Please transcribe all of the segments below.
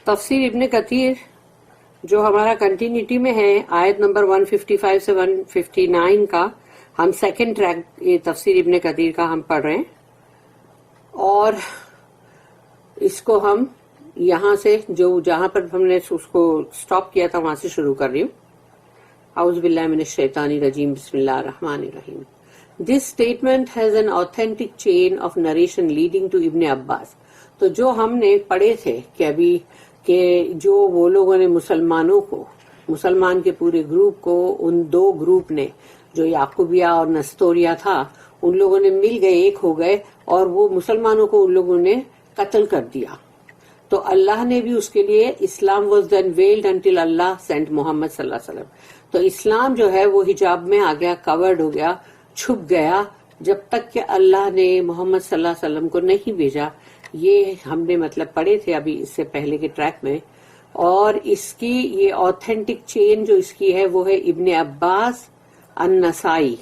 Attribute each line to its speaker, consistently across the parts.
Speaker 1: تفسیر ابن کثیر جو ہمارا کنٹینیوٹی میں ہے آیت نمبر 155 سے 159 کا، ہم سیکنڈ ٹریک یہ تفسیر ابن کثیر کا ہم پڑھ رہے ہیں، اور اس کو ہم یہاں سے جہاں پر ہم نے اس کو سٹاپ کیا تھا وہاں سے شروع کر رہی ہوں۔ اعوذ باللہ من الشیطان الرجیم، بسم اللہ الرحمن الرحیم۔ This statement has an authentic chain of narration leading to ابن عباس۔ تو جو ہم نے پڑھے تھے کہ ابھی کہ جو وہ لوگوں نے مسلمانوں کو، مسلمان کے پورے گروپ کو، ان دو گروپ نے جو یعقوبیہ اور نستوریہ تھا، ان لوگوں نے مل گئے، ایک ہو گئے، اور وہ مسلمانوں کو ان لوگوں نے قتل کر دیا۔ تو اللہ نے بھی اس کے لیے Islam was then veiled until Allah sent Muhammad صلی اللہ علیہ وسلم۔ تو اسلام جو ہے وہ حجاب میں آ گیا، کورڈ ہو گیا، چھپ گیا، جب تک کہ اللہ نے محمد صلی اللہ علیہ وسلم کو نہیں بھیجا۔ یہ ہم نے مطلب پڑھے تھے ابھی اس سے پہلے کے ٹریک میں، اور اس کی یہ آتھینٹک چین جو اس کی ہے وہ ہے ابن عباس النسائی،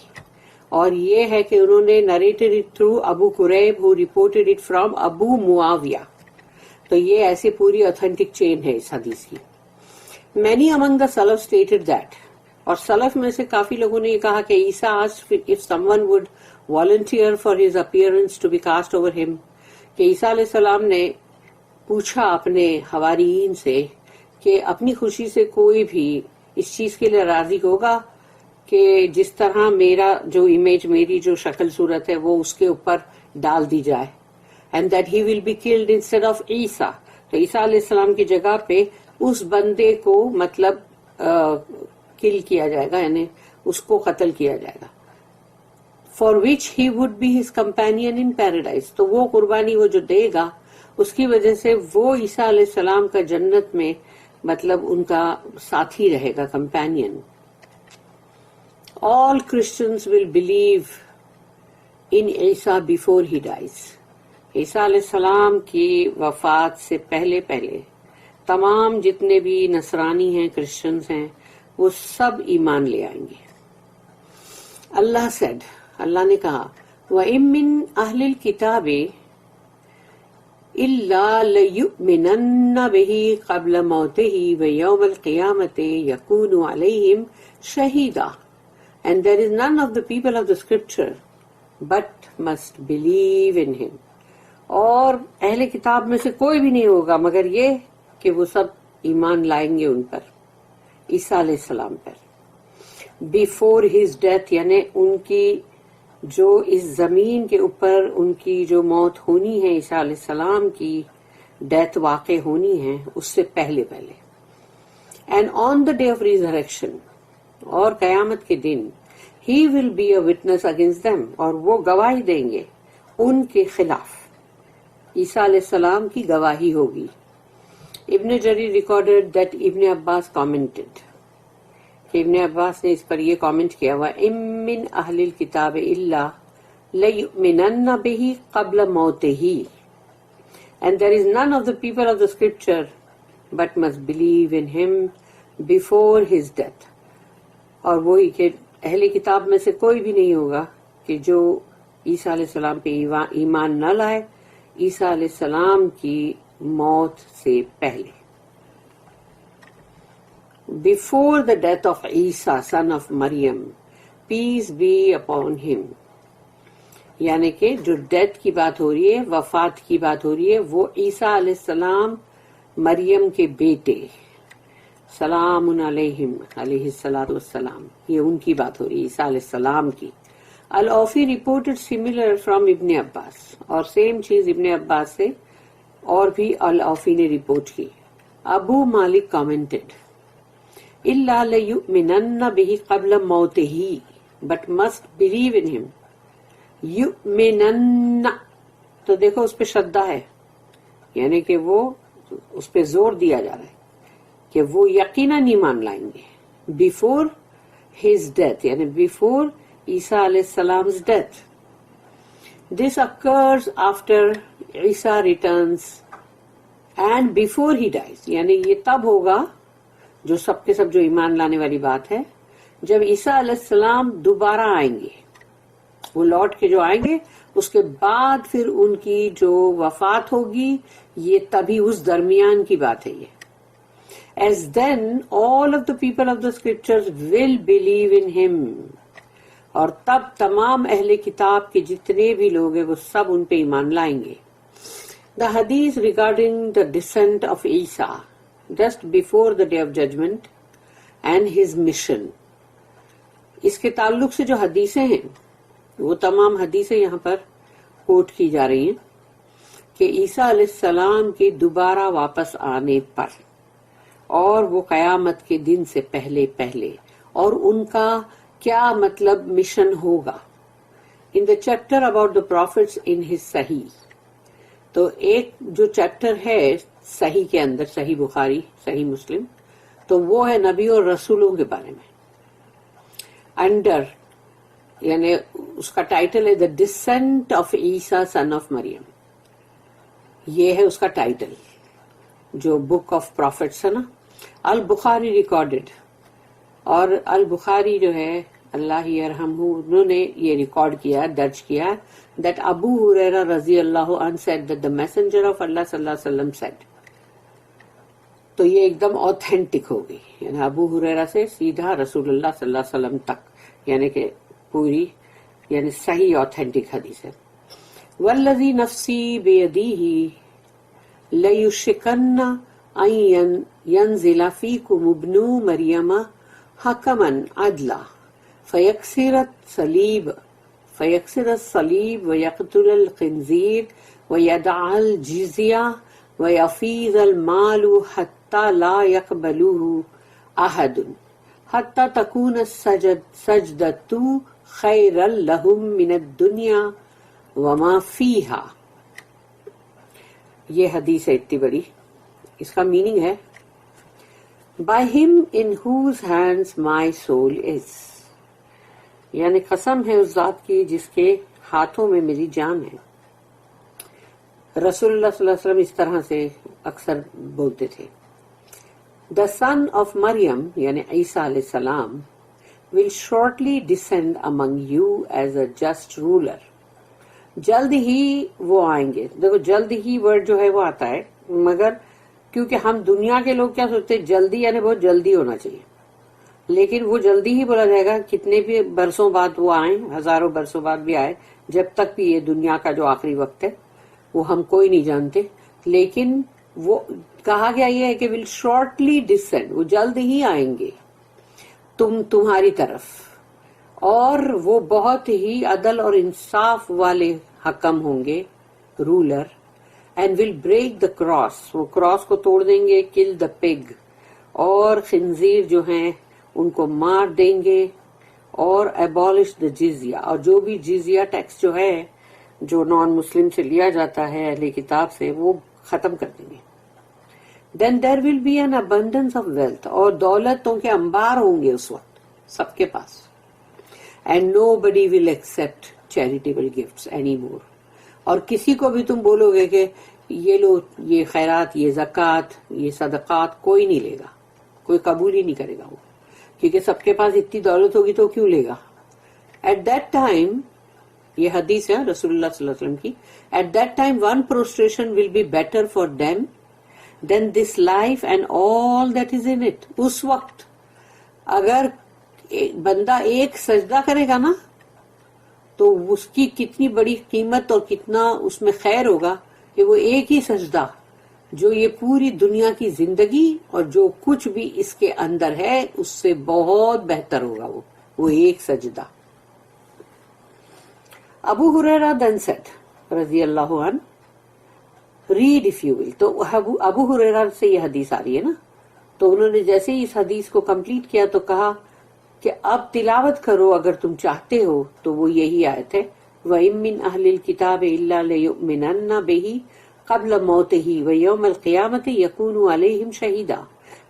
Speaker 1: اور یہ ہے کہ انہوں نے نریٹڈ اٹ تھرو ابو قریب who reported it from ابو معاویہ۔ تو یہ ایسی پوری آتھینٹک چین ہے اس حدیث کی۔ Many among the Salaf stated that، اور سلف میں سے کافی لوگوں نے یہ کہا کہ عیسیٰ asked if someone would volunteer for his appearance to be cast over him، کہ عیسیٰ علیہ السلام نے پوچھا اپنے حواریین سے کہ اپنی خوشی سے کوئی بھی اس چیز کے لیے راضی ہوگا کہ جس طرح میرا جو امیج، میری جو شکل صورت ہے وہ اس کے اوپر ڈال دی جائے، and that he will be killed instead of عیسیٰ۔ تو عیسیٰ علیہ السلام کی جگہ پہ اس بندے کو مطلب کل کیا جائے گا، یعنی اس کو قتل کیا جائے گا۔ for which he would be his companion in paradise، تو وہ قربانی وہ جو دے گا اس کی وجہ سے وہ عیسیٰ علیہ السلام کا جنت میں مطلب ان کا ساتھی رہے گا، companion. all Christians will believe in Isa before he dies، عیسیٰ علیہ السلام کی وفات سے پہلے تمام جتنے بھی نصرانی ہیں، کرسچنز ہیں، وہ سب ایمان لے آئیں گے۔ اللہ said، اللہ نے کہا، وَإِن مِّنْ أَهْلِ الْكِتَابِ إِلَّا لَيُؤْمِنَنَّ بِهِ قَبْلَ مَوْتِهِ وَيَوْمَ الْقِيَامَةِ يَكُونُ عَلَيْهِمْ شَهِيدًا، and there is none of the people of the scripture but must believe in him۔ اور اہل کتاب میں سے کوئی بھی نہیں ہوگا مگر یہ کہ وہ سب ایمان لائیں گے ان پر، عیسیٰ علیہ السلام پر۔ بیفور ہز ڈیتھ، یعنی ان کی جو اس زمین کے اوپر ان کی جو موت ہونی ہے، عیسیٰ علیہ السلام کی ڈیتھ واقع ہونی ہے، اس سے پہلے۔ And on the day of resurrection, اور قیامت کے دن، he will be a witness against them, اور وہ گواہی دیں گے ان کے خلاف، عیسیٰ علیہ السلام کی گواہی ہوگی۔ ابن جریر ریکارڈڈ دیٹ ابن عباس کامنٹڈ، کہ ابن عباس نے اس پر یہ کامنٹ کیا ہوا، اِن مِّن اہل الکتاب الا لیؤمنن بہ قبل موتہ، and there is none of the people of the scripture but must believe in him before his death۔ اور وہی کہ اہل کتاب میں سے کوئی بھی نہیں ہوگا کہ جو عیسیٰ علیہ السلام پہ ایمان نہ لائے عیسیٰ علیہ السلام کی موت سے پہلے۔ Before the death of Isa, son of Maryam, peace be upon him، یعنی کہ جو ڈیتھ کی بات ہو رہی ہے، وفات کی بات ہو رہی ہے، وہ عیسیٰ علیہ السلام مریم کے بیٹے، سلام علیہم علیہ الصلاۃ والسلام، یہ ان کی بات ہو رہی ہے، عیسیٰ علیہ السلام کی۔ الاوفی reported similar from ابن عباس، اور سیم چیز ابن عباس سے اور بھی الاوفی نے رپورٹ کی۔ ابو مالک commented، إِلَّا لَيُؤْمِنَنَّ بِهِ قَبْلَ مَوْتِهِ but must believe in him۔ یؤمنن، تو دیکھو اس پہ شدہ ہے، یعنی کہ وہ اس پہ زور دیا جا رہا ہے کہ وہ یقیناً ایمان لائیں گے۔ بیفور ہز ڈیتھ، یعنی بیفور عیسیٰ علیہ السلام's death۔ This occurs after Isa returns and before he dies، یعنی یہ تب ہوگا جو سب کے سب جو ایمان لانے والی بات ہے، جب عیسیٰ علیہ السلام دوبارہ آئیں گے، وہ لوٹ کے جو آئیں گے اس کے بعد پھر ان کی جو وفات ہوگی، یہ تبھی اس درمیان کی بات ہے یہ. As then all of the people of the scriptures will believe in him. اور تب تمام اہل کتاب کے جتنے بھی لوگ ہیں وہ سب ان پہ ایمان لائیں گے. The hadith regarding the descent of Isa just before the day of judgment and his mission. اس کے تعلق سے جو حدیثیں ہیں وہ تمام حدیثیں یہاں پر کوٹ کی جا رہی ہیں کہ عیسیٰ علیہ السلام کے دوبارہ واپس آنے پر اور وہ قیامت کے دن سے پہلے اور ان کا کیا مطلب مشن ہوگا. In the chapter about the prophets in his صحیح، تو ایک جو چیپٹر ہے صحیح کے اندر، صحیح بخاری، صحیح مسلم، تو وہ ہے نبی اور رسولوں کے بارے میں. انڈر یعنی اس کا ٹائٹل ہے the descent of Isa son of Maryam, یہ ہے اس کا ٹائٹل جو بک آف پروفیٹس ہے نا. البخاری ریکارڈڈ، اور البخاری جو ہے اللہ یرحمہ انہوں نے یہ ریکارڈ کیا، درج کیا that Abu Huraira رضی اللہ عنہ said that the messenger of Allah صلی اللہ علیہ وسلم said. تو یہ ایک دم اوتھینٹک ہو گئی، یعنی ابو ہریرہ سے سیدھا رسول اللہ صلی اللہ علیہ وسلم تک، یعنی کہ پوری یعنی صحیح اوتھینٹک حدیث ہے. والذی نفسی بیدیہ لیشکن ان ینزل فیکم ابن مریم حکما عدلا فیکسر الصلیب ویقتل الخنزیر ویدع الجزیہ ویفیض المال حتی لا یقبلوه احد حتی تکون السجدۃ خیرا لہم من الدنیا وما فیہا. یہ حدیث ہے اتنی بڑی، اس کا میننگ ہے by him in whose hands my soul is، یعنی قسم ہے اس ذات کی جس کے ہاتھوں میں میری جان ہے. رسول اللہ صلی اللہ علیہ وسلم اس طرح سے اکثر بولتے تھے. The son of مریم یعنی عیسیٰ علیہ السلام will shortly descend among you as a just ruler. جلد ہی وہ آئیں گے. دیکھو جلد ہی ورڈ جو ہے وہ آتا ہے، مگر کیونکہ ہم دنیا کے لوگ کیا سوچتے ہیں جلدی یعنی بہت جلدی ہونا چاہیے، لیکن وہ جلدی ہی بولا جائے گا کتنے بھی برسوں بعد وہ آئیں، ہزاروں برسوں بعد بھی آئے، جب تک بھی یہ دنیا کا جو آخری وقت ہے وہ ہم کوئی نہیں جانتے. لیکن وہ کہا گیا یہ ہے کہ ول شارٹلی ڈسینڈ، وہ جلد ہی آئیں گے تمہاری طرف، اور وہ بہت ہی عدل اور انصاف والے حکم ہوں گے، ruler. And will break the cross, وہ کراس کو توڑ دیں گے. کل دا پگ، اور خنزیر جو ہیں ان کو مار دیں گے. اور ایبالش دا جزیہ، اور جو بھی جزیہ ٹیکس جو ہے جو نان مسلم سے لیا جاتا ہے اہل کتاب سے، وہ ختم کر دیں گے. Then there will be an abundance of wealth, اور دولتوں کے انبار ہوں گے اس وقت سب کے پاس. And nobody will accept charitable gifts any more, اور کسی کو بھی تم بولو گے کہ یہ لو یہ خیرات، یہ زکوٰۃ، یہ صدقات، کوئی نہیں لے گا، کوئی قبول ہی نہیں کرے گا وہ، کیونکہ سب کے پاس اتنی دولت ہوگی تو کیوں لے گا. ایٹ دیٹ ٹائم، یہ حدیث ہے رسول اللہ صلی اللہ علیہ وسلم کی، at that time one prostration will be better for them than this life and all that is in it. اس وقت اگر بندہ ایک سجدہ کرے گا نا تو اس کی کتنی بڑی قیمت اور کتنا اس میں خیر ہوگا کہ وہ ایک ہی سجدہ جو یہ پوری دنیا کی زندگی اور جو کچھ بھی اس کے اندر ہے اس سے بہت بہتر ہوگا وہ ایک سجدہ. ابو ہریرہ then said رضی اللہ عنہ read if you will. تو ابو ہریرہ سے یہ حدیث آ رہی ہے نا، تو انہوں نے جیسے ہی اس حدیث کو کمپلیٹ کیا تو کہا کہ اب تلاوت کرو اگر تم چاہتے ہو. تو وہ یہی آیت ہے وَإِن مِّنْ أَهْلِ الْكِتَابِ إِلَّا لَيُؤْمِنَنَّ بِهِ قَبْلَ مَوْتِهِ وَيَوْمَ الْقِيَامَةِ يَكُونُ عَلَيْهِمْ شَهِيدًا.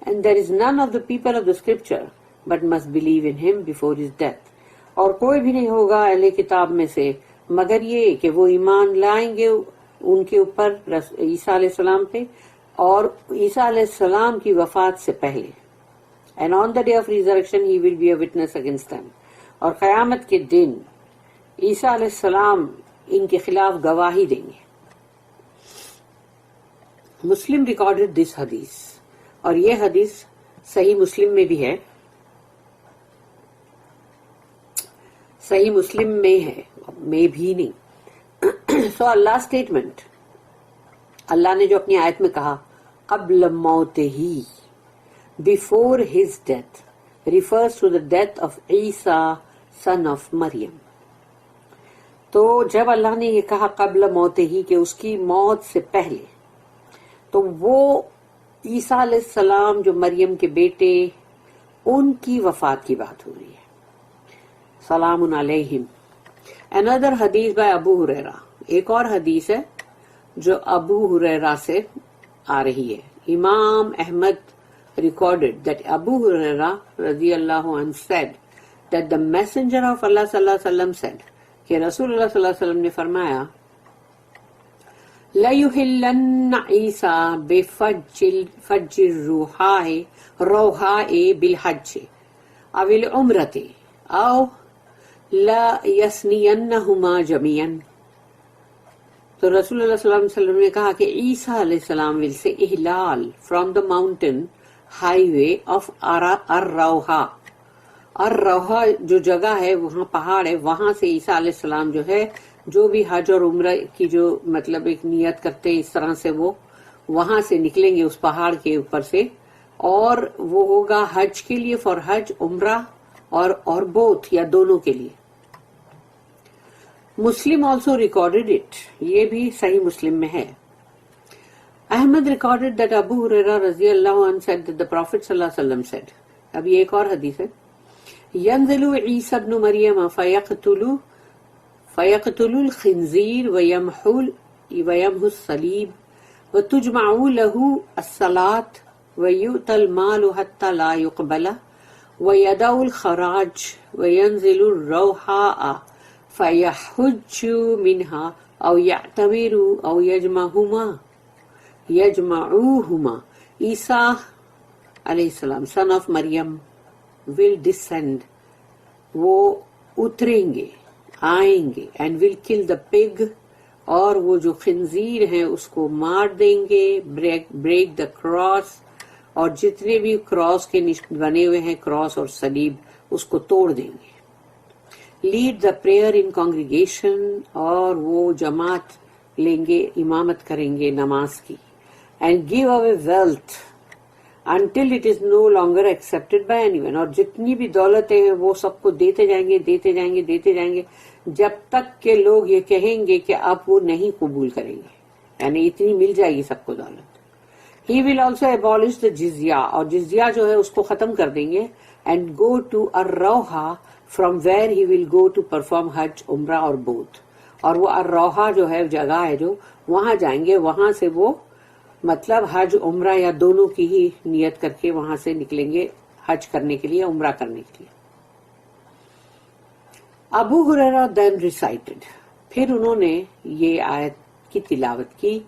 Speaker 1: And there is none of the people of the scripture but must believe in him before his death. اور کوئی بھی نہیں ہوگا اہل کتاب میں سے مگر یہ کہ وہ ایمان لائیں گے ان کے اوپر عیسیٰ علیہ السلام پہ اور عیسیٰ علیہ السلام کی وفات سے پہلے. And on the day of resurrection he will be a witness against them. اور قیامت کے دن عیسیٰ علیہ السلام ان کے خلاف گواہی دیں گے. مسلم ریکارڈڈ دس حدیث، اور یہ حدیث صحیح مسلم میں بھی ہے، صحیح مسلم میں ہے، میں بھی نہیں. سو اللہ اسٹیٹمنٹ، اللہ نے جو اپنی آیت میں کہا قبل موت ہی، before his death, refers to the death of Isa son of Maryam. تو جب اللہ نے یہ کہا قبل موت ہی کہ اس کی موت سے پہلے، تو وہ عیسیٰ علیہ السلام جو مریم کے بیٹے، ان کی وفات کی بات ہو رہی ہے. سلام علیہم. another حدیث by ابو ہریرہ، ایک اور حدیث ہے جو ابو ہریرہ سے آ رہی ہے. امام Ahmad recorded that Abu Hurairah radiyallahu anhu said that the messenger of Allah sallallahu alaihi wasallam said کہ رسول اللہ صلی اللہ علیہ وسلم نے فرمایا لَيُحِلَّنَّ عِيسَى بِفَجِّ الرُّوحَاءِ بِالْحَجِّ أَوِ الْعُمْرَةِ أَوْ لَيَسْنِيَنَّهُمَا جَمِيعًا. تو رسول اللہ صلی اللہ علیہ وسلم نے کہا کہ عیسیٰ علیہ السلام will say احلال from the mountain highway of الروحا. الروحا جو جگہ ہے، وہاں پہاڑ ہے، وہاں سے عیسیٰ علیہ السلام جو ہے، جو بھی حج اور عمرہ کی جو مطلب ایک نیت کرتے ہیں، اس طرح سے وہ وہاں سے نکلیں گے اس پہاڑ کے اوپر سے، اور وہ ہوگا حج کے لیے، فار حج، عمرہ اور بوتھ یا دونوں کے لیے. مسلم آلسو ریکارڈڈ اٹ، یہ بھی صحیح مسلم میں ہے. احمد ریکارڈڈ دیٹ ابو ہریرہ رضی اللہ عنہ said that the Prophet صلی اللہ علیہ وسلم said. اب یہ ایک اور حدیث ہے. ينزل عيسى ابن مريم فيقتل الخنزير ويمحو الصليب وتجمع له الصلاة ويؤتى المال حتى لا يقبل ويدع الخراج وينزل الروحاء فيحج منها أو يعتمر أو يجمعوهما. عیسیٰ علیہ السلام son of Maryam will descend، وہ اتریں گے، آئیں گے، and will kill the pig، اور وہ جو خنزیر ہیں اس کو مار دیں گے، break the cross، اور جتنے بھی کراس کے بنے ہوئے ہیں، کراس اور صلیب، اس کو توڑ دیں گے. lead the prayer in congregation، اور وہ جماعت لیں گے، امامت کریں گے نماز کی. and give away wealth until it is no longer accepted by anyone، اور جتنی بھی دولتیں ہیں وہ سب کو دیتے جائیں گے، دیتے جائیں گے، دیتے جائیں گے، جب تک کہ لوگ یہ کہیں گے کہ اب وہ نہیں قبول کریں گے، یعنی اتنی مل جائے گی سب کو دولت. He will also abolish the jizya، اور جزیہ جو ہے اس کو ختم کر دیں گے. and go to الروحا from where he will go to perform حج، عمرہ اور both، اور وہ الروحا جو ہے جگہ ہے جو وہاں جائیں گے، وہاں سے وہ مطلب حج، عمرہ یا دونوں کی ہی نیت کر کے وہاں سے نکلیں گے حج کرنے کے لیے، عمرہ کرنے کے لیے. ابو ہریرہ then recited، پھر انہوں نے یہ آیت کی تلاوت کی.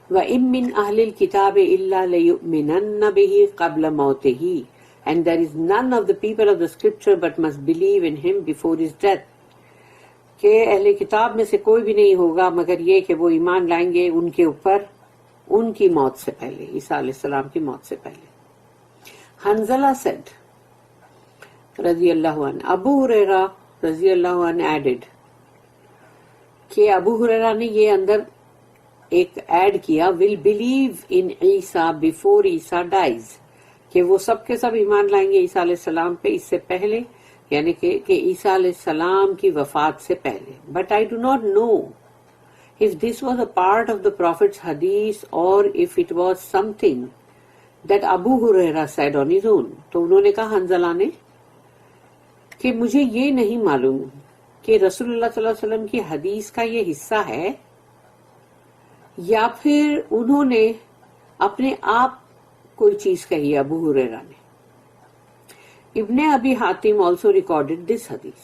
Speaker 1: وَإِن مِّنْ أَهْلِ الْكِتَابِ إِلَّا لَيُؤْمِنَنَّ بِهِ قَبْلَ مَوْتِهِ، and there is none of the people of the scripture but must believe in him before his death. کہ اہل کتاب میں سے کوئی بھی نہیں ہوگا مگر یہ کہ وہ ایمان لائیں گے ان کے اوپر ان کی موت سے پہلے، عیسیٰ علیہ السلام کی موت سے پہلے. حنزلہ said رضی اللہ عنہ، ابو ہریرہ رضی اللہ عنہ ایڈڈ، کہ ابو ہریرہ نے یہ اندر ایک ایڈ کیا، will believe in Isa before Isa dies، کہ وہ سب کے سب ایمان لائیں گے عیسیٰ علیہ السلام پہ اس سے پہلے، یعنی کہ عیسیٰ علیہ السلام کی وفات سے پہلے. But I do not know if this was a part of the Prophet's hadith or if it was something that Abu Hurairah said on his own. تو انہوں نے کہا حنزلہ نے کہ مجھے یہ نہیں معلوم کہ رسول اللہ صلی اللہ علیہ وسلم کی حدیث کا یہ حصہ ہے یا پھر انہوں نے اپنے آپ کوئی چیز کہی ابو ہریرہ نے. ابن ابی حاتم also recorded this حدیث،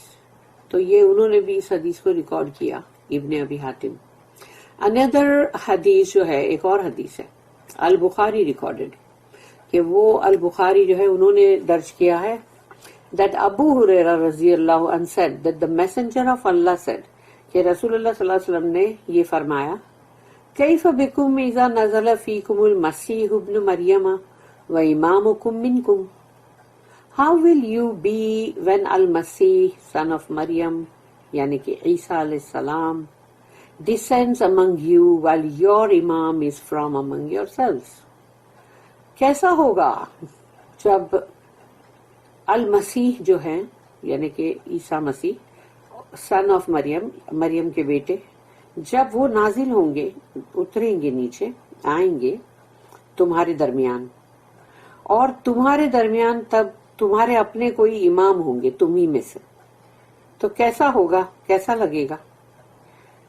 Speaker 1: تو یہ انہوں نے بھی اس حدیث کو ریکارڈ کیا، ابن ابی حاتم. اندر حدیث جو ہے، ایک اور حدیث ہے، البخاری ریکارڈڈ، کہ وہ البخاری جو ہے انہوں نے درج کیا ہے that Abu Hurairah رضی اللہ عنہ said that the messenger of Allah said کہ رسول اللہ صلی اللہ علیہ وسلم نے یہ فرمایا کیف بکم اذا نزل فیکم المسیح ابن مریم و امامکم منکم. How will you be when Al-Masih, son of Maryam, یعنی کہ عیسیٰ علیہ السلام, descends among you while your imam is from among yourselves? کیسا ہوگا جب المسیح جو ہیں یعنی کہ عیسیٰ مسیح سن آف مریم, مریم کے بیٹے, جب وہ نازل ہوں گے, اتریں گے نیچے, آئیں گے تمہارے درمیان, اور تمہارے درمیان تب تمہارے اپنے کوئی امام ہوں گے تمہیں میں سے, تو کیسا ہوگا, کیسا لگے گا.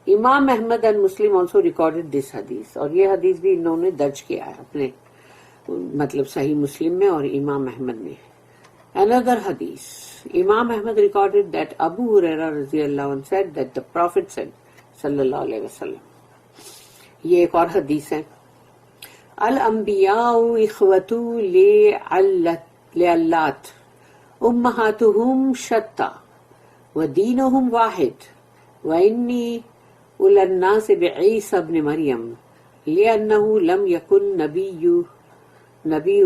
Speaker 1: امام Ahmad and Muslim also recorded this حدیث, اور یہ حدیث بھی انہوں نے درج کیا ہے اپنے مطلب صحیح مسلم میں اور امام احمد نے. Another hadith, Imam Ahmad recorded that Abu Hurairah radiyallahu anhu said that the Prophet said sallallahu alayhi wa sallam. یہ ایک اور حدیث ہے. الانبیاء اخوتو لعلات امہاتہم شتى ودینہم واحد وانی اولی الناس بعیسی ابن مریم لأنہ لم یکن نبی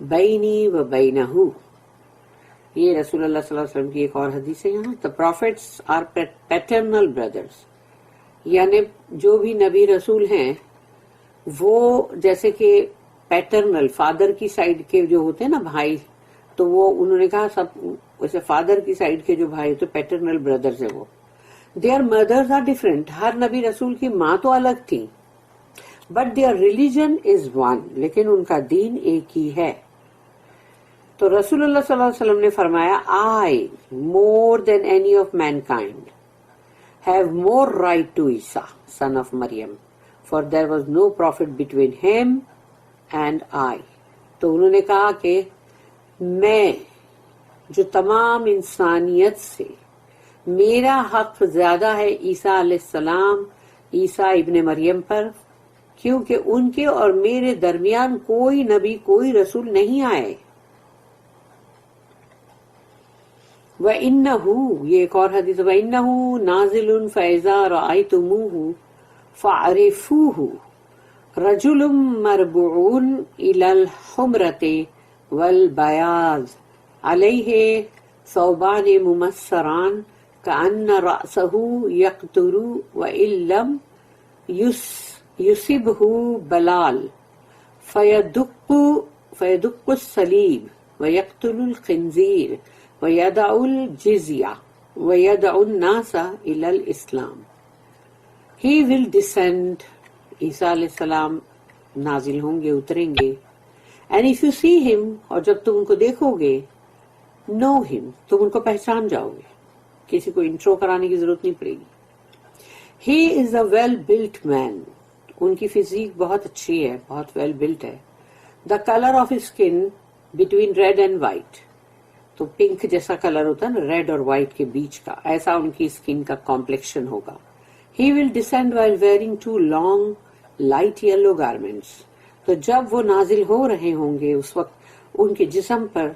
Speaker 1: بینی و بینہ. یہ رسول اللہ صلی اللہ علیہ وسلم کی ایک اور حدیث ہے. یہاں the prophets are paternal brothers, یعنی جو بھی نبی رسول ہیں وہ جیسے کہ پیٹرنل فادر کی سائڈ کے جو ہوتے ہیں نا بھائی, تو وہ انہوں نے کہا سب ویسے فادر کی سائڈ کے جو بھائی تو پیٹرنل بردرز ہیں وہ. their mothers are different, ہر نبی رسول کی ماں تو الگ تھی, but their religion is one, لیکن ان کا دین ایک ہی ہے. تو رسول اللہ صلی اللہ علیہ وسلم نے فرمایا I more than any of mankind have more right to Isa son of Maryam, for there was no prophet between him and I. تو انہوں نے کہا کہ میں جو تمام انسانیت سے میرا حق زیادہ ہے عیسیٰ علیہ السلام, عیسیٰ ابن مریم پر, کیونکہ ان کے اور میرے درمیان کوئی نبی کوئی رسول نہیں آئے. وَإِنَّهُ, یہ ایک اور حدیث, وَإِنَّهُ نَازِلٌ فَإِذَا رَأَيْتُمُوهُ فَاعْرِفُوهُ رَجُلٌ مَرْبُوعٌ إِلَى الْحُمْرَةِ وَالْبَيَاضِ عَلَيْهِ ثَوْبَانِ مُمَسَّرَانِ كَأَنَّ رَأْسَهُ يَقْطُرُ وَإِن لَّمْ يُصِبْهُ بَلَالٌ فَيَدُقُّ الصَّلِيبَ وَيَقْتُلُ الْخِنزِيرَ وَيَدَعُ الْجِزْيَةَ وَيَدْعُ النَّاسَ إِلَى الْإِسْلَامِ. He will descend, عیسیٰ علیہ السلام نازل ہوں گے, اتریں گے. And if you see him, اور جب تم ان کو دیکھو گے, know him, تم ان کو پہچان جاؤ گے, کسی کو انٹرو کرانے کی ضرورت نہیں پڑے گی. He is a well built man, ان کی فزیک بہت اچھی ہے, بہت well built ہے. The color of his skin between red and white, تو پنک جیسا کلر ہوتا ہے نا ریڈ اور وائٹ کے بیچ کا, ایسا ان کی اسکن کا کمپلیکشن ہوگا. He will descend while wearing 2 long light yellow garments. تو جب وہ نازل ہو رہے ہوں گے اس وقت ان کے جسم پر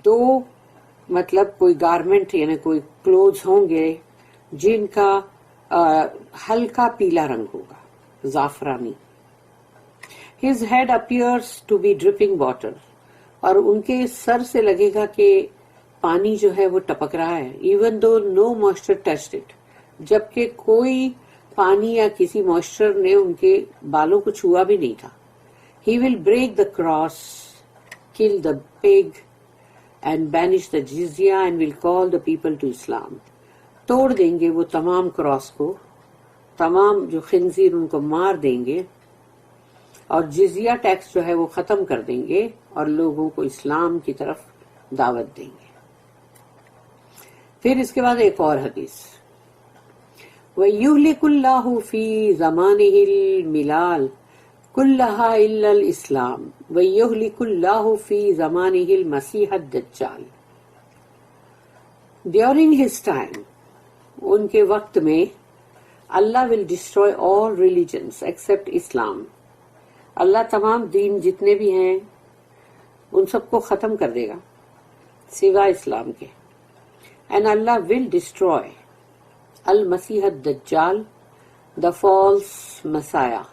Speaker 1: 2 مطلب کوئی گارمنٹ یعنی کوئی کلوتھس ہوں گے جن کا ہلکا پیلا رنگ ہوگا, زعفرانی. His head appears to be dripping water, اور ان کے سر سے لگے گا کہ پانی جو ہے وہ ٹپک رہا ہے. even though no moisture touched it, جبکہ کوئی پانی یا کسی موئسچر نے ان کے بالوں کو چھوا بھی نہیں تھا. he will break the cross, kill the pig and banish the jizya and will call the people to Islam. توڑ دیں گے وہ تمام کراس کو, تمام جو خنزیر ان کو مار دیں گے, اور جزیہ ٹیکس جو ہے وہ ختم کر دیں گے اور لوگوں کو اسلام کی طرف دعوت دیں گے. پھر اس کے بعد ایک اور حدیث, وَيُهْلِكُ اللَّهُ فِي زَمَانِهِ الْمِلَالِ كُلَّهَا إِلَّا الْإِسْلَامِ وَيُهْلِكُ اللَّهُ فِي زَمَانِهِ الْمَسِيحَ الدَّجَّالِ. During his time, ان کے وقت میں, Allah will destroy all religions except Islam. اللہ تمام دین جتنے بھی ہیں ان سب کو ختم کر دے گا سوا اسلام کے. And Allah will destroy المسیح الدجال the false messiah,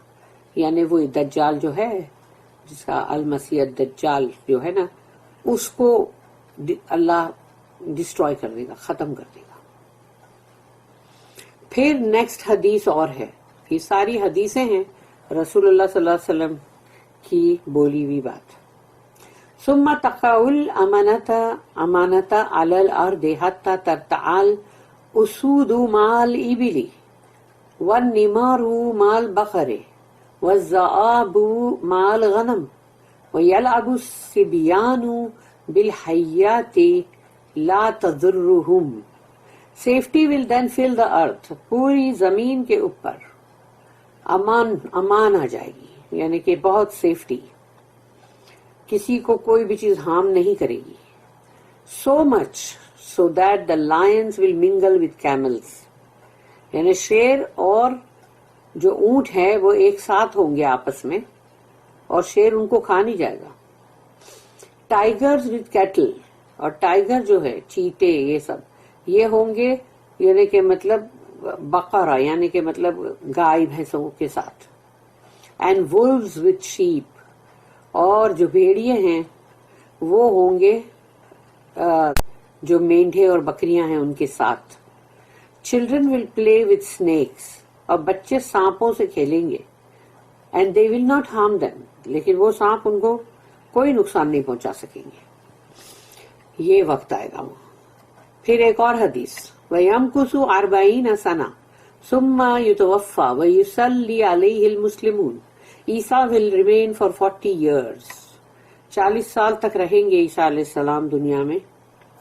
Speaker 1: یعنی وہ دجال جو ہے جس کا المسیح الدجال جو ہے نا اس کو اللہ ڈسٹروائے کر دے گا، ختم کر دے گا. پھر نیکسٹ حدیث اور ہے، یہ ساری حدیثیں ہیں رسول اللہ صلی اللہ علیہ وسلم کی بولی ہوئی بات. ثم تقع الامانة على الارض حتى ترتع الاسود مع الابل والنمار مع البقر والذئاب مع الغنم ويلعب الصبيان بالحيات لا تضرهم. Safety will then fill the earth. پوری زمین کے اوپر امان آ جائے گی، یعنی کہ بہت سیفٹی، کسی کو کوئی بھی چیز ہارم نہیں کرے گی. So much so that the lions will mingle with camels. یعنی شیر اور جو اونٹ ہے وہ ایک ساتھ ہوں گے آپس میں اور شیر ان کو کھا نہیں جائے گا. ٹائیگرز وتھ کیٹل، اور ٹائیگر جو ہے چیتے یہ سب یہ ہوں گے، یعنی کہ مطلب بقرہ یعنی کہ مطلب گائے بھینسوں کے ساتھ. اینڈ وولفز وتھ شیپ، اور جو بھیڑیے ہیں وہ ہوں گے جو مینڈھے اور بکریاں ہیں ان کے ساتھ. Children will play with snakes, اور بچے سانپوں سے کھیلیں گے. And they will not harm them, لیکن وہ سانپ ان کو کوئی نقصان نہیں پہنچا سکیں گے. یہ وقت آئے گا. پھر ایک اور حدیث، وَيَمْكُثُ 40 سَنَةً ثُمَّ يُتَوَفَّى وَيُصَلِّي عَلَيْهِ الْمُسْلِمُونَ. عیسیٰ will remain for 40 years. 40 سال تک رہیں گے عیسیٰ علیہ السلام دنیا میں.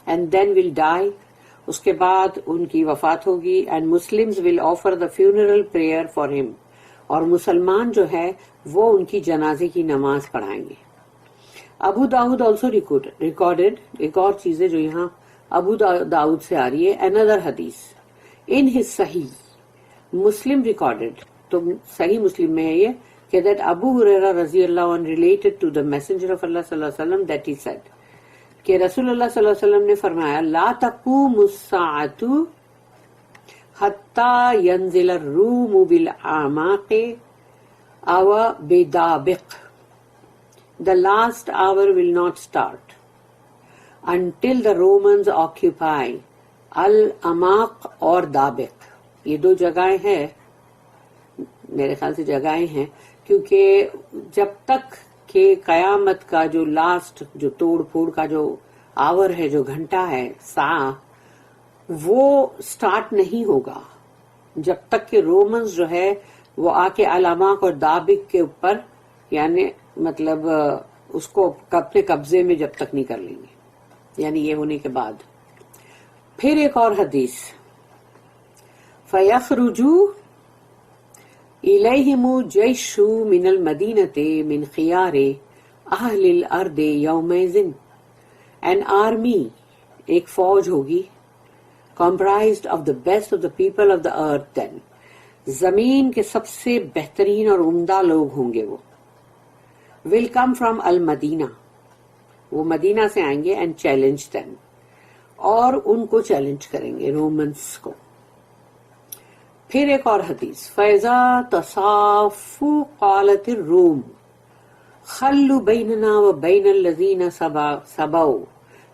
Speaker 1: And then will die. اس کے بعد ان کی وفات ہوگی. And Muslims will offer the funeral prayer for him. اور مسلمان جو ہے وہ ان کی جنازے کی نماز پڑھائیں گے. ابو داؤد also recorded ایک اور چیز ہے جو یہاں ابو داؤد سے آ رہی ہے. another حدیث in his صحیح مسلم recorded، تو صحیح مسلم میں ہے یہ کہ that ابو ہریرہ رضی اللہ عنہ related to the messenger of Allah صلی اللہ علیہ وسلم that he said کہ رسول اللہ صلی اللہ علیہ وسلم نے فرمایا لا تقوم الساعة حتى ينزل الروم بالأعماق أو بدابق. The last hour will not start until the Romans occupy Al-Amaq اور دابق. یہ دو جگہیں ہیں، میرے خیال سے جگہیں ہیں، کیونکہ جب تک کہ قیامت کا جو لاسٹ جو توڑ پھوڑ کا جو آور ہے، جو گھنٹہ ہے، ساعہ، وہ سٹارٹ نہیں ہوگا جب تک کہ رومنز جو ہے وہ آ کے علاماق اور دابق کے اوپر یعنی مطلب اس کو اپنے قبضے میں جب تک نہیں کر لیں گے، یعنی یہ ہونے کے بعد. پھر ایک اور حدیث فَيَخْرُجُ إِلَيْهِمُ جَيْشُ مِنَ الْمَدِينَةِ مِنْ خِيَارِ أَهْلِ الْأَرْضِ يَوْمَئِذٍ. An army، ایک فوج ہوگی comprised of the best of the people of the earth then. زمین کے سب سے بہترین اور عمدہ لوگ ہوں گے وہ. will come from المدینہ، وہ مدینہ سے آئیں گے. and challenge them، اور ان کو چیلنج کریں گے رومنس کو. پھر ایک اور حدیث فَإِذَا تَصَافُّوا قَالَتِ الرُّومُ خَلُّوا بَيْنَنَا وَبَيْنَ الَّذِينَ سَبَوْا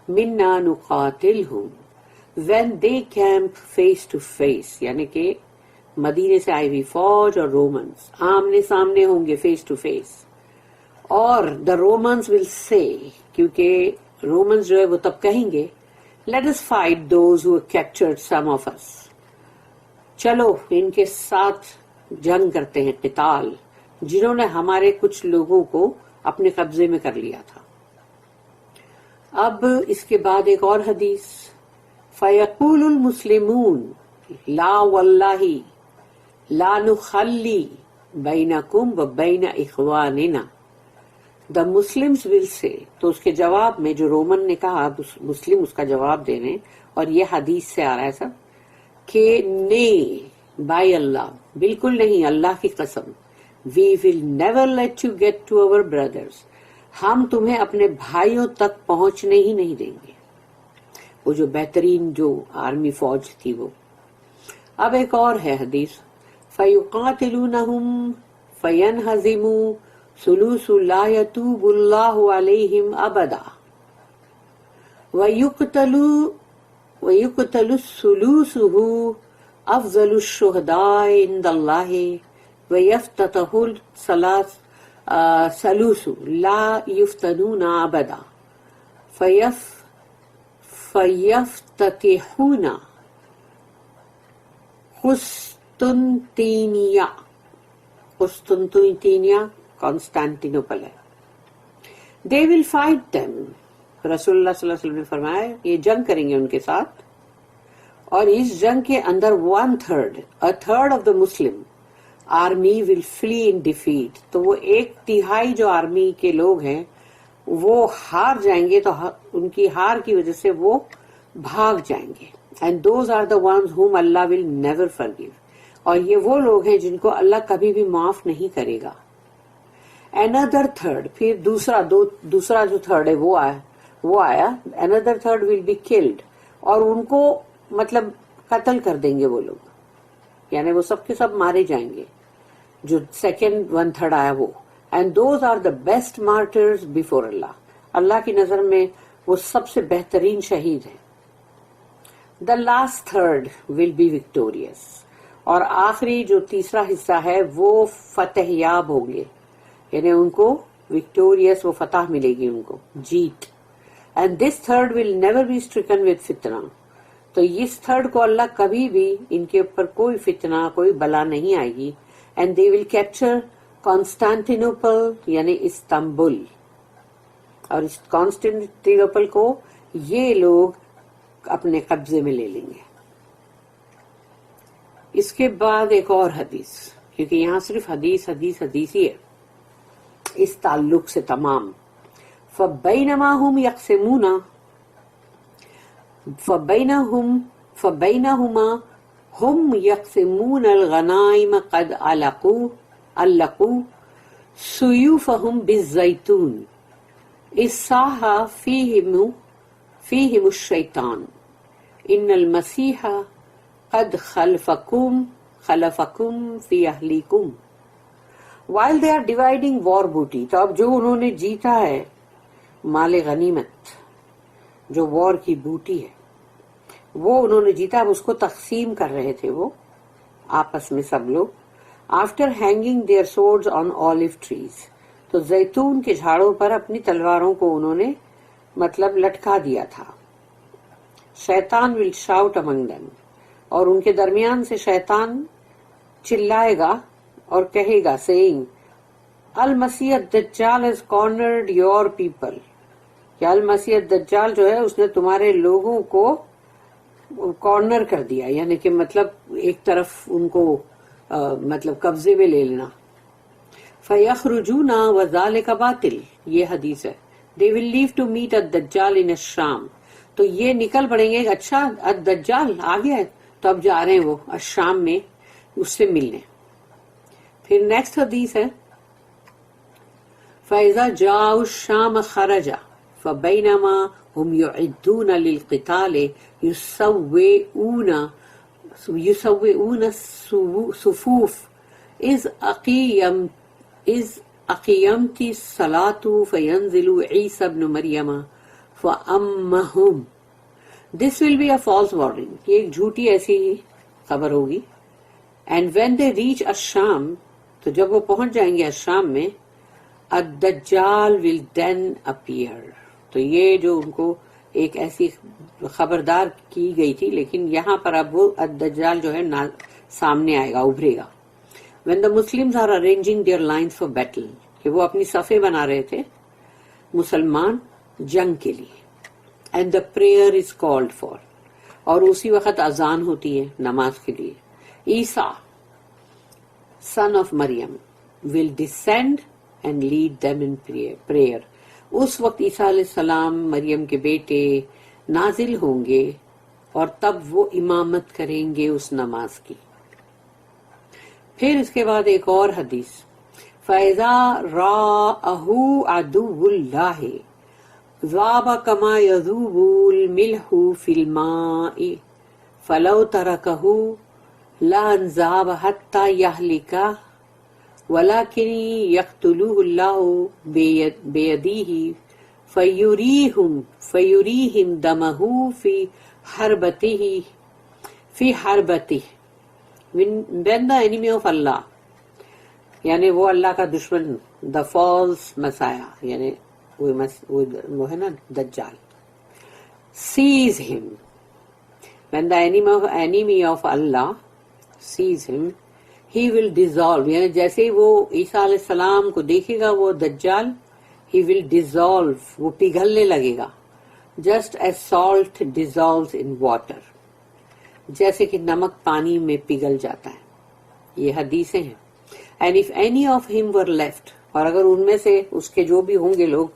Speaker 1: مِنَّا نُقَاتِلْهُمْ. when they camp face to face، یعنی کہ مدینے سے آئی ہوئی فوج اور رومنس آمنے سامنے ہوں گے فیس ٹو فیس. اور دا رومنس ول سے، کیونکہ رومنس جو ہے وہ تب کہیں گے late us fight those who captured some of us. چلو ان کے ساتھ جنگ کرتے ہیں، قتال، جنہوں نے ہمارے کچھ لوگوں کو اپنے قبضے میں کر لیا تھا. اب اس کے بعد ایک اور حدیث فَيَقُولُ الْمُسْلِمُونَ لَا وَاللَّهِ لَا نُخَلِّي بَيْنَكُمْ وَبَيْنَ إِخْوَانِنَا. The Muslims will say، تو اس کے جواب میں جو رومن نے کہا مسلم اس کا جواب دے رہے، اور یہ حدیث سے آ رہا ہے سب کہ نہیں، بائی اللہ، بالکل نہیں، اللہ کی قسم، we will never let you get to our brothers، ہم تمہیں اپنے بھائیوں تک پہنچنے ہی نہیں دیں گے. وہ جو بہترین جو آرمی فوج تھی وہ. اب ایک اور ہے حدیث، فَيُقَاتِلُونَهُمْ فَيَنْهَزِمُوا ثُلُوثُ لَا يَتُوبُ اللَّهُ عَلَيْهِمْ أَبَدًا وَيُقْتَلُ ثُلُوثُهُ أَفْضَلُ الشُّهَدَاءِ عِنْدَ اللَّهِ وَيَفْتَتَحُ الثَّلُوثُ لَا يُفْتَنُونَ أَبَدًا فَيَفْتَتِحُونَ قسطنطینیہ کانسٹینٹینوپل ہے. They will fight them. رسول اللہ صلی اللہ علیہ وسلم نے فرمایا یہ جنگ کریں گے ان کے ساتھ، اور اس جنگ کے اندر 1/3 a third of the Muslim army will flee in defeat. تو وہ 1/3 جو آرمی کے لوگ ہیں وہ ہار جائیں گے، تو ان کی ہار کی وجہ سے وہ بھاگ جائیں گے. And those are the ones whom Allah will never forgive. اور یہ وہ لوگ ہیں جن کو اللہ کبھی بھی معاف نہیں کرے گا. Another third، پھر دوسرا جو تھرڈ ہے وہ آیا another third will be killed، اور ان کو مطلب قتل کر دیں گے وہ لوگ، یعنی وہ سب کے سب مارے جائیں گے. جو سیکنڈ 1/3 آیا وہ، and those are the best martyrs before Allah. اللہ کی نظر میں وہ سب سے بہترین شہید ہیں. The last third will be victorious، اور آخری جو تیسرا حصہ ہے وہ فتح یاب ہوں گے، یعنی ان کو وکٹوریس، وہ فتح ملے گی، ان کو جیت. And this third will never be stricken with fitna. تو اس تھرڈ کو اللہ کبھی بھی ان کے اوپر کوئی فتنہ، کوئی بلا نہیں آئے گی. And they will capture Constantinople یعنی استنبول، اور کانسٹینٹینوپل کو یہ لوگ اپنے قبضے میں لے لیں گے. اس کے بعد ایک اور حدیث، کیونکہ یہاں صرف حدیث ہی ہے اس تعلق سے تمام. فبینما ہم یقسمون فبینہما ہم یقسمون الغنائم قد علقوا سیوفہم بالزیتون اذ صاح فیہم الشیطان ان المسیح قد خلفکم فی اہلیکم. While they are dividing war booty، تو اب جو انہوں نے جیتا ہے مال غنیمت، جو وار کی بوٹی ہے وہ انہوں نے جیتا، اب اس کو تقسیم کر رہے تھے وہ آپس میں سب لوگ. After hanging their swords on olive trees, تو زیتون کے جھاڑوں پر اپنی تلواروں کو انہوں نے مطلب لٹکا دیا تھا. شیطان ول شاؤٹ امنگ دیم، اور ان کے درمیان سے شیطان چلائے گا اور کہے گا saying المسیح الدجال has cornered your people، کہ المسیح الدجال جو ہے اس نے تمہارے لوگوں کو کارنر کر دیا، یعنی کہ مطلب ایک طرف ان کو مطلب قبضے میں لے لینا. فَيَخْرُجُونَ وَذَلِكَ باطل، یہ حدیث ہے. they will leave to meet الدجال in الشام، تو یہ نکل پڑیں گے، اچھا الدجال آ گیا ہے تو اب جا رہے ہیں وہ الشام میں اس سے ملنے. پھر نیکسٹ حدیث ہے فَإِذَا جَاءُوا الشَّامَ خَرَجَ فَبَيْنَمَا هُمْ يُعِدُّونَ لِلْقِتَالِ يُسَوِّئُونَ الصُّفُوفَ إِذْ أَقِيَمْتِ الصَّلَاةُ فَيَنْزِلُ عِيسَى ابْنُ مَرْيَمَ فَأَمَّهُمْ. This will be a false warning، یہ ایک جھوٹی ایسی خبر ہوگی. And when they reach الشام، تو جب وہ پہنچ جائیں گے الشام میں، الدجال will then appear. تو یہ جو ان کو ایک ایسی خبردار کی گئی تھی، لیکن یہاں پر اب وہ الدجال جو ہے سامنے آئے گا، ابھرے گا. When the Muslims are arranging their lines for battle، کہ وہ اپنی صفیں بنا رہے تھے مسلمان جنگ کے لیے. And the prayer is called for، اور اسی وقت اذان ہوتی ہے نماز کے لیے. عیسیٰ son of Maryam will descend and lead them in prayer. اس وقت عیسیٰ علیہ السلام مریم کے بیٹے نازل ہوں گے اور تب وہ امامت کریں گے اس نماز کی. پھر اس کے بعد ایک اور حدیث فَإِذَا رَاءَهُ عَدُوُّ اللَّهِ ذَابَ كَمَا يَذُوبُ الْمِلْحُ فِي الْمَاءِ فَلَوْ تَرَكَهُ لا انزاب حتی یہلکا ولکن یقتلوہ اللہ بیدیہ فیریہم دمہ فی حربتہ when the enemy of Allah یعنی وہ اللہ کا دشمن the false messiah یعنی وہ ہے نا دجال sees him when the enemy of Allah sees him he will dissolve یعنی جیسے ہی وہ عیسیٰ علیہ السلام کو دیکھے گا وہ دجال he will dissolve وہ پگھلنے لگے گا just as salt dissolves in water جیسے کہ نمک پانی میں پگھل جاتا ہے. یہ حدیثیں ہیں. and if any of him were left اور اگر ان میں سے اس کے جو بھی ہوں گے لوگ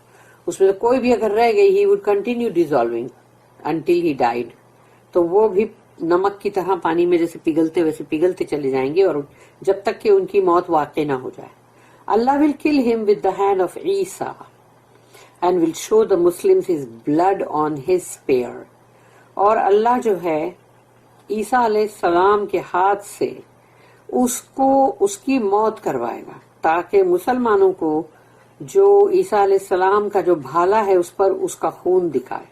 Speaker 1: اس میں سے کوئی بھی اگر رہ گئی he would continue dissolving until he died تو وہ بھی نمک کی طرح پانی میں جیسے پگھلتے ویسے پگھلتے چلے جائیں گے اور جب تک کہ ان کی موت واقع نہ ہو جائے. Allah will kill him with the hand of Isa and will show the Muslims his blood on his spear. اور اللہ جو ہے عیسیٰ علیہ السلام کے ہاتھ سے اس کی موت کروائے گا تاکہ مسلمانوں کو جو عیسیٰ علیہ السلام کا جو بھالا ہے اس پر اس کا خون دکھائے.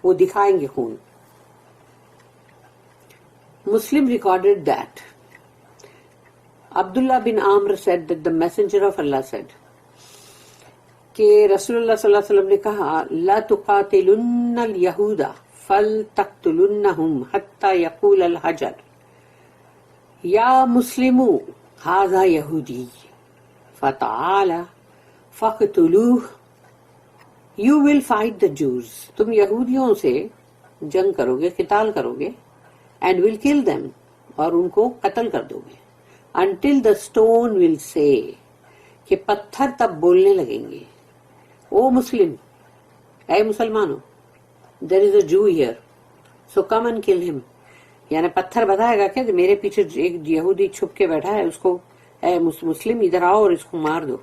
Speaker 1: وہ دکھائیں گے خون. Muslim recorded that Abdullah bin Amr said that the messenger of Allah said کہ رسول اللہ صلی اللہ علیہ وسلم نے کہا لا تقاتلن اليهود فلتقتلنهم حتى يقول الحجر یا مسلمو هذا یہودی فتعالى فاقتلوه. You will fight the Jews. تم یہودیوں سے جنگ کرو گے قتال کرو گے and will kill them اور ان کو قتل کر دو گے until the stone will say کہ پتھر تب بولنے لگیں گے او مسلم اے مسلمانوں there is a Jew here so come and kill him. یعنی پتھر بتائے گا کہ میرے پیچھے ایک یہودی چھپ کے بیٹھا ہے اس کو اے مسلم ادھر آؤ اور اس کو مار دو.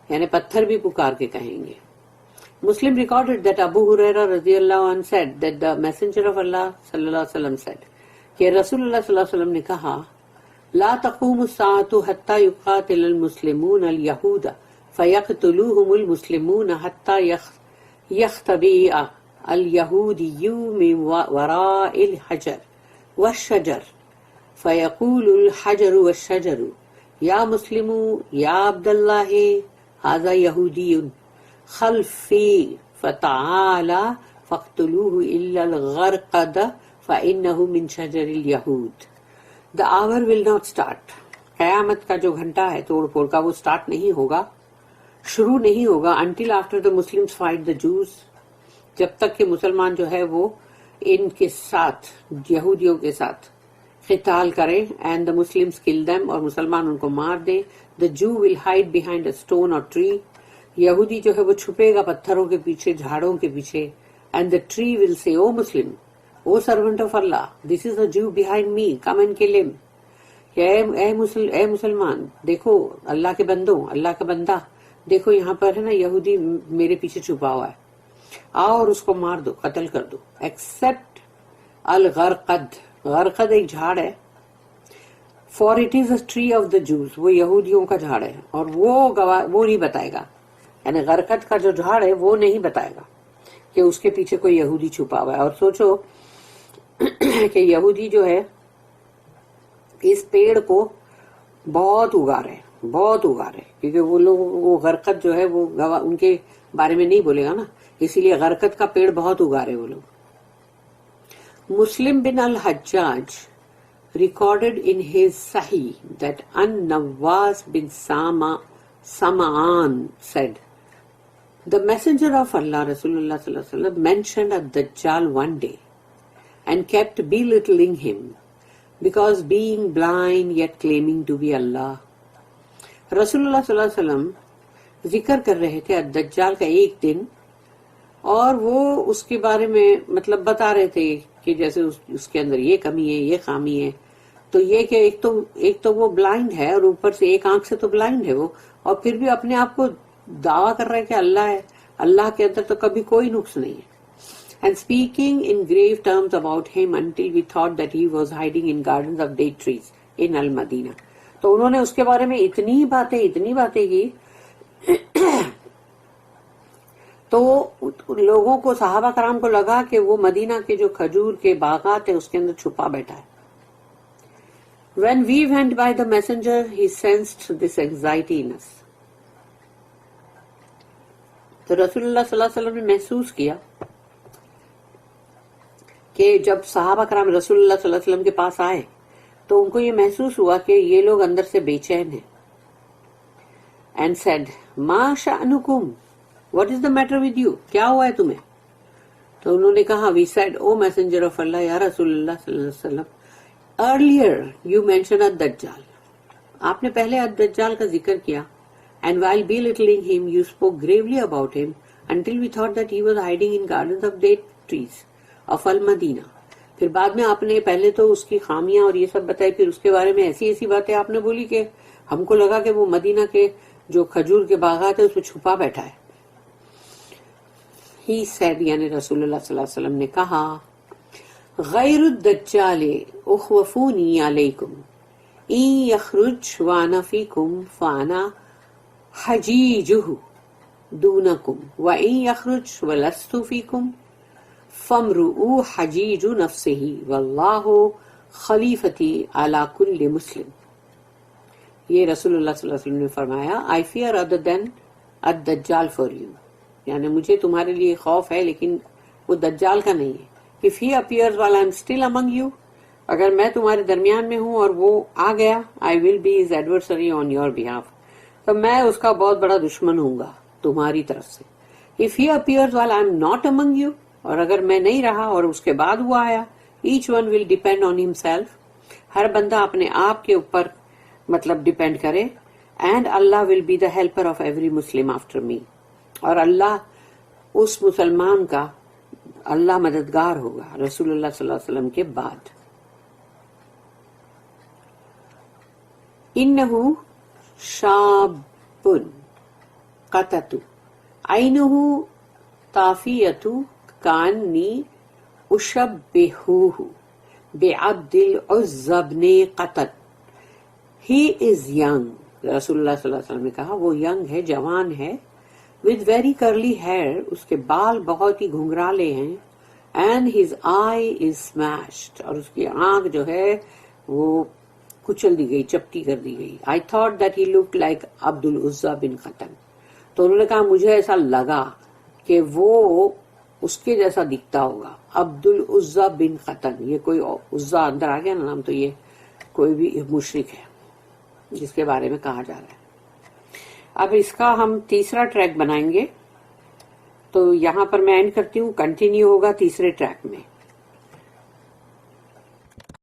Speaker 1: یعنی پتھر بھی پکار کے کہیں گے. Muslim recorded that Abu Huraira radiyallahu anhu said that the messenger of Allah sallallahu alaihi wasallam said کہ رسول اللہ صلی اللہ علیہ وسلم نے کہا لا تقوم الساعة حتى يقاتل المسلمون اليهود فيقتلوهم المسلمون حتى يختبئ اليهودي من وراء الحجر والشجر فيقول الحجر والشجر يا مسلم يا عبد الله هذا يهودي خلفي فتعالى فاقتلوه إلا الغرقد فإنه من شجر اليهود. The hour will not start. قیامت کا جو گھنٹہ ہے توڑ پھوڑ کا وہ سٹارٹ نہیں ہوگا شروع نہیں ہوگا until after the Muslims fight the Jews جب تک کہ مسلمان جو ہے وہ ان کے ساتھ یہودیوں کے ساتھ قتال کریں and the Muslims kill them اور مسلمان ان کو مار دیں. The Jew will hide behind a stone or tree. یہودی جو ہے وہ چھپے گا پتھروں کے پیچھے جھاڑوں کے پیچھے and the tree will say oh Muslim oh servant of Allah this is a Jew behind me come and kill him. اے مسلمان دیکھو اللہ کے بندوں اللہ کا بندہ دیکھو یہاں پر ہے نا یہودی میرے پیچھے چھپا ہوا ہے آؤ اور اس کو مار دو قتل کر دو. ایکسپٹ الغرقد غرقد ایک جھاڑ ہے for it is a tree of the Jews وہ یہودیوں کا جھاڑ ہے اور وہ نہیں بتائے گا یعنی غرقد کا جو جھاڑ ہے وہ نہیں بتائے گا کہ اس کے پیچھے کوئی یہودی چھپا ہوا ہے. اور سوچو کہ یہودی جو ہے اس پیڑ کو بہت اگا رہے کیونکہ وہ لوگ وہ غرقد جو ہے وہ ان کے بارے میں نہیں بولے گا نا اسی لیے غرقد کا پیڑ بہت اگا رہے وہ لوگ. مسلم بن الحجاج recorded in his Sahih that An-Nawwas bin Sam'an said the messenger of Allah Rasulullah sallallahu alaihi wasallam mentioned ad-Dajjal one day and kept belittling him because being blind yet claiming to be Allah. Rasulullah sallallahu alaihi wasallam ذکر کر رہے تھے الدجال کا ایک دن اور وہ اس کے بارے میں مطلب بتا رہے تھے کہ جیسے اس کے اندر یہ کمی ہے یہ خامی ہے تو یہ کہ ایک تو وہ بلائنڈ ہے اور اوپر سے ایک آنکھ سے تو بلائنڈ ہے وہ اور پھر بھی اپنے آپ کو دعویٰ کر رہا ہے کہ اللہ ہے اللہ کے اندر تو کبھی کوئی نقص نہیں ہے. and speaking in grave terms about him until we thought that he was hiding in gardens of date trees in al-Madina. تو انہوں نے اس کے بارے میں اتنی باتیں کی تو لوگوں کو صحابہ کرام کو لگا کہ وہ مدینہ کے جو کھجور کے باغات ہیں اس کے اندر چھپا بیٹھا ہے. When we went by the messenger, he sensed this anxiety in us. تو رسول اللہ صلی اللہ علیہ وسلم نے محسوس کیا کہ جب صحابہ کرام رسول اللہ صلی اللہ علیہ وسلم کے پاس آئے تو ان کو یہ محسوس ہوا کہ یہ لوگ اندر سے بے چین ہیں. And said, ما شأنکم, what is the matter with you, کیا ہوا ہے تمہیں؟ تو انہوں نے کہا, we said, O messenger of Allah, یا رسول اللہ صلی اللہ علیہ وسلم, earlier you mentioned الدجال, آپ نے پہلے الدجال کا ذکر کیا, and while belittling him you spoke gravely about him until we thought that he was hiding in gardens of date trees of al-Madina. پھر بعد میں آپ نے پہلے تو اس کی خامیاں اور یہ سب بتائی, پھر اس کے بارے میں ایسی باتیں آپ نے بولی کہ ہم کو لگا کہ وہ مدینہ کے جو کھجور کے باغات ہیں اس میں چھپا بیٹھا ہے. He said, یعنی رسول اللہ صلی اللہ علیہ وسلم نے کہا, غیر الدجال اخوفونی علیکم ان یخرج وانا فیکم فانا حجیجہ دونکم وان یخرج ولست فیکم فامرؤوا حجیج نفسہ واللہ خلیفتی علی کل مسلم. یہ رسول اللہ صلی اللہ علیہ وسلم نے فرمایا, I fear other than الدجال for you, یعنی مجھے تمہارے لیے خوف ہے لیکن وہ دجال کا نہیں ہے. If he appears while I am still among you, اگر میں تمہارے درمیان میں ہوں اور وہ آ گیا, I will be his adversary on your behalf, تو میں اس کا بہت بڑا دشمن ہوں گا تمہاری طرف سے. If he appears while I am not among you, اور اگر میں نہیں رہا اور اس کے بعد وہ آیا, each one will depend on himself, ہر بندہ اپنے آپ کے اوپر مطلب ڈیپینڈ کرے, and Allah will be the helper of every Muslim after me, اور اللہ اس مسلمان کا اللہ مددگار ہوگا رسول اللہ صلی اللہ علیہ وسلم کے بعد. انہ شاب قطت عینہ طافیۃ کانی اشبہہ بعبد العزى بن قطت. He is young, رسول اللہ صلی اللہ علیہ وسلم نے کہا, وہ ینگ ہے, جوان ہے, with very curly hair, اس کے بال بہت ہی گھنگرالے ہیں, and his eye is smashed, اور اس کی آنکھ جو ہے وہ کچل دی گئی, چپٹی کر دی گئی. I thought that he looked like عبد العزى بن قطن. تو انہوں نے کہا مجھے ایسا لگا کہ وہ اس کے جیسا دکھتا ہوگا, عبد العزى بن قطن. یہ کوئی عزا اندر آ گیا نا نام, تو یہ کوئی بھی مشرک ہے جس کے بارے میں کہا جا رہا ہے. اب اس کا ہم تیسرا ٹریک بنائیں گے, تو یہاں پر میں اینڈ کرتی ہوں, کنٹینیو ہوگا تیسرے ٹریک میں.